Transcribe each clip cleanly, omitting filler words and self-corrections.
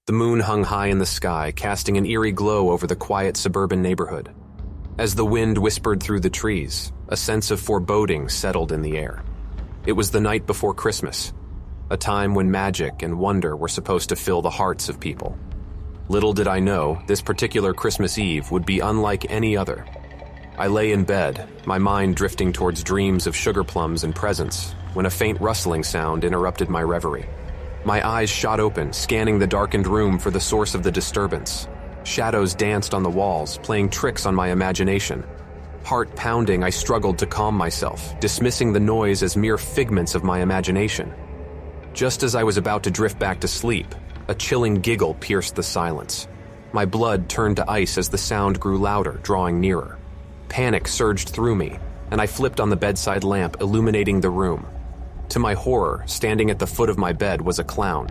The moon hung high in the sky, casting an eerie glow over the quiet suburban neighborhood. As the wind whispered through the trees, a sense of foreboding settled in the air. It was the night before Christmas, a time when magic and wonder were supposed to fill the hearts of people. Little did I know, this particular Christmas Eve would be unlike any other. I lay in bed, my mind drifting towards dreams of sugar plums and presents, when a faint rustling sound interrupted my reverie. My eyes shot open, scanning the darkened room for the source of the disturbance. Shadows danced on the walls, playing tricks on my imagination. Heart pounding, I struggled to calm myself, dismissing the noise as mere figments of my imagination. Just as I was about to drift back to sleep, a chilling giggle pierced the silence. My blood turned to ice as the sound grew louder, drawing nearer. Panic surged through me, and I flipped on the bedside lamp, illuminating the room. To my horror, standing at the foot of my bed was a clown.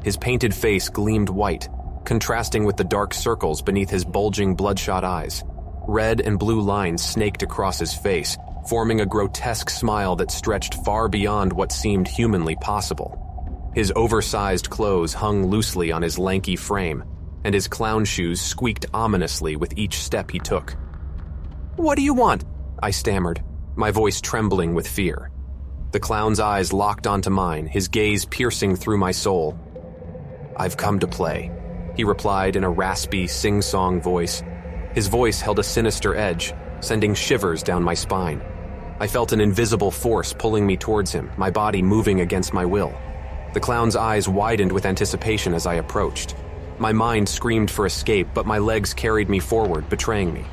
His painted face gleamed white, contrasting with the dark circles beneath his bulging, bloodshot eyes. Red and blue lines snaked across his face, forming a grotesque smile that stretched far beyond what seemed humanly possible. His oversized clothes hung loosely on his lanky frame, and his clown shoes squeaked ominously with each step he took. "What do you want?" I stammered, my voice trembling with fear. The clown's eyes locked onto mine, his gaze piercing through my soul. "I've come to play," he replied in a raspy, sing-song voice. His voice held a sinister edge, sending shivers down my spine. I felt an invisible force pulling me towards him, my body moving against my will. The clown's eyes widened with anticipation as I approached. My mind screamed for escape, but my legs carried me forward, betraying me.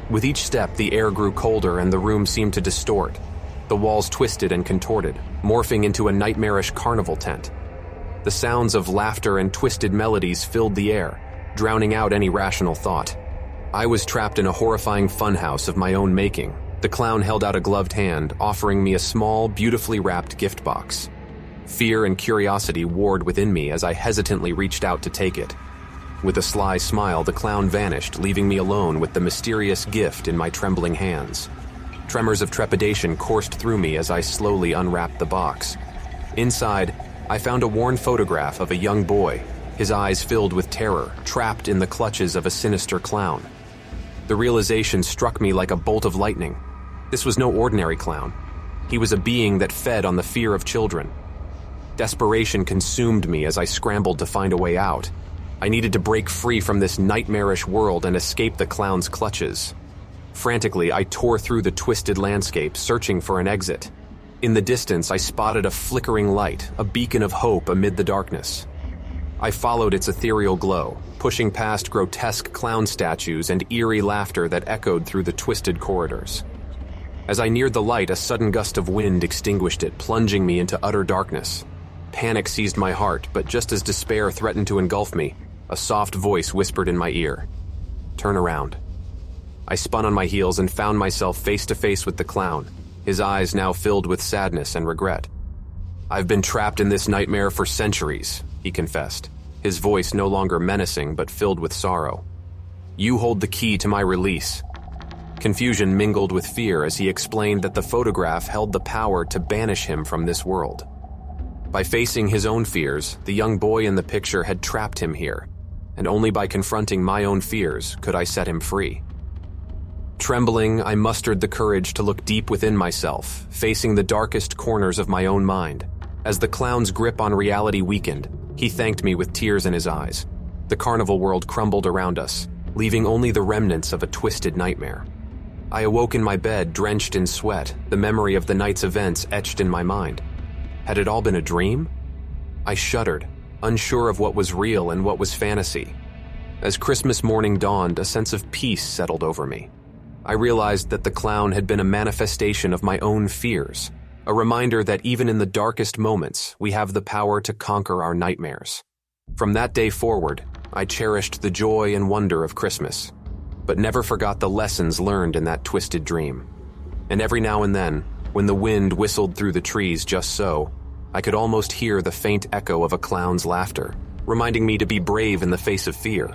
With each step, the air grew colder and the room seemed to distort. The walls twisted and contorted, morphing into a nightmarish carnival tent. The sounds of laughter and twisted melodies filled the air, drowning out any rational thought. I was trapped in a horrifying funhouse of my own making. The clown held out a gloved hand, offering me a small, beautifully wrapped gift box. Fear and curiosity warred within me as I hesitantly reached out to take it. With a sly smile, the clown vanished, leaving me alone with the mysterious gift in my trembling hands. Tremors of trepidation coursed through me as I slowly unwrapped the box. Inside, I found a worn photograph of a young boy, his eyes filled with terror, trapped in the clutches of a sinister clown. The realization struck me like a bolt of lightning. This was no ordinary clown. He was a being that fed on the fear of children. Desperation consumed me as I scrambled to find a way out. I needed to break free from this nightmarish world and escape the clown's clutches. Frantically, I tore through the twisted landscape, searching for an exit. In the distance, I spotted a flickering light, a beacon of hope amid the darkness. I followed its ethereal glow, pushing past grotesque clown statues and eerie laughter that echoed through the twisted corridors. As I neared the light, a sudden gust of wind extinguished it, plunging me into utter darkness. Panic seized my heart, but just as despair threatened to engulf me, a soft voice whispered in my ear, "Turn around." I spun on my heels and found myself face to face with the clown, his eyes now filled with sadness and regret. "I've been trapped in this nightmare for centuries," he confessed, his voice no longer menacing but filled with sorrow. "You hold the key to my release." Confusion mingled with fear as he explained that the photograph held the power to banish him from this world. By facing his own fears, the young boy in the picture had trapped him here, and only by confronting my own fears could I set him free. Trembling, I mustered the courage to look deep within myself, facing the darkest corners of my own mind. As the clown's grip on reality weakened, he thanked me with tears in his eyes. The carnival world crumbled around us, leaving only the remnants of a twisted nightmare. I awoke in my bed, drenched in sweat, the memory of the night's events etched in my mind. Had it all been a dream? I shuddered, unsure of what was real and what was fantasy. As Christmas morning dawned, a sense of peace settled over me. I realized that the clown had been a manifestation of my own fears, a reminder that even in the darkest moments, we have the power to conquer our nightmares. From that day forward, I cherished the joy and wonder of Christmas, but never forgot the lessons learned in that twisted dream. And every now and then, when the wind whistled through the trees just so, I could almost hear the faint echo of a clown's laughter, reminding me to be brave in the face of fear.